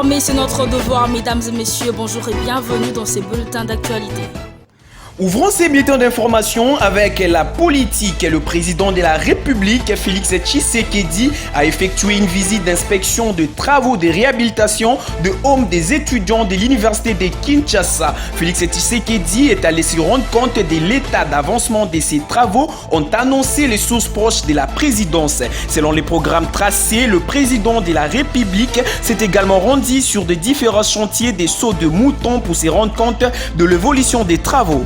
informer, c'est notre devoir, mesdames et messieurs. Bonjour et bienvenue dans ces bulletins d'actualité. Ouvrons ces bulletins d'information avec la politique. Le président de la République, Félix Tshisekedi, a effectué une visite d'inspection de travaux de réhabilitation de homes des étudiants de l'université de Kinshasa. Félix Tshisekedi est allé se rendre compte de l'état d'avancement de ces travaux, ont annoncé les sources proches de la présidence. Selon les programmes tracés, le président de la République s'est également rendu sur de différents chantiers des sauts de moutons pour se rendre compte de l'évolution des travaux.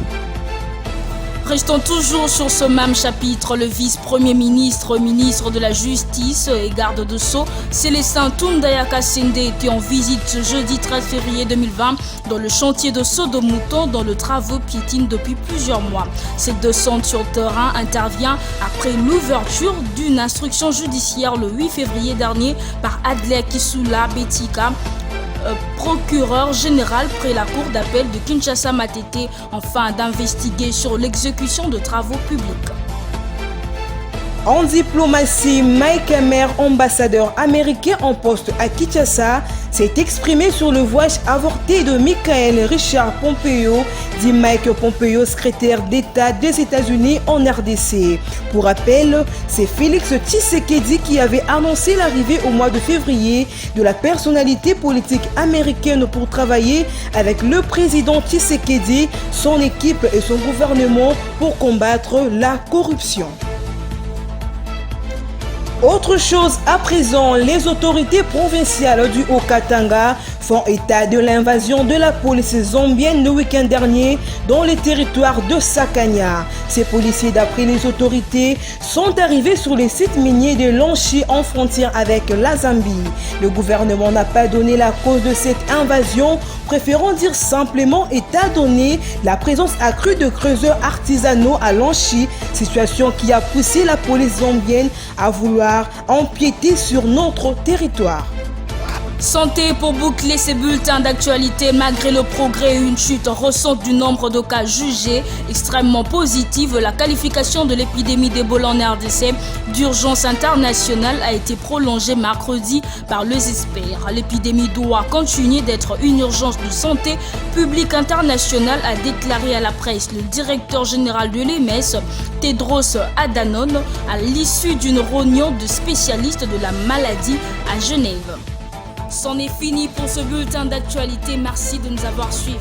Restons toujours sur ce même chapitre. Le vice-premier ministre, ministre de la Justice et garde de Sceaux, Célestin Tundaya Kasende, était en visite ce jeudi 13 février 2020 dans le chantier de Saut de Mouton dont le travaux piétine depuis plusieurs mois. Cette descente sur terrain intervient après l'ouverture d'une instruction judiciaire le 8 février dernier par Adler Kisula Betika, procureur général près la cour d'appel de Kinshasa Matete, afin d'investiguer sur l'exécution de travaux publics. En diplomatie, Mike Hammer, ambassadeur américain en poste à Kinshasa, s'est exprimé sur le voyage avorté de Michael Richard Pompeo, dit Mike Pompeo, secrétaire d'État des États-Unis en RDC. Pour rappel, c'est Félix Tshisekedi qui avait annoncé l'arrivée au mois de février de la personnalité politique américaine pour travailler avec le président Tshisekedi, son équipe et son gouvernement pour combattre la corruption. Autre chose à présent, les autorités provinciales du Haut-Katanga font état de l'invasion de la police zambienne le week-end dernier dans les territoires de Sakanya. Ces policiers, d'après les autorités, sont arrivés sur les sites miniers de Lanchi en frontière avec la Zambie. Le gouvernement n'a pas donné la cause de cette invasion, préférant dire simplement état donné la présence accrue de creuseurs artisanaux à Lanchi, situation qui a poussé la police zambienne à vouloir empiéter sur notre territoire. Santé pour boucler ces bulletins d'actualité. Malgré le progrès et une chute récente du nombre de cas jugés extrêmement positive, la qualification de l'épidémie d'Ebola en RDC d'urgence internationale a été prolongée mercredi par les experts. L'épidémie doit continuer d'être une urgence de santé publique internationale, a déclaré à la presse le directeur général de l'OMS, Tedros Adhanom, à l'issue d'une réunion de spécialistes de la maladie à Genève. C'en est fini pour ce bulletin d'actualité. Merci de nous avoir suivis.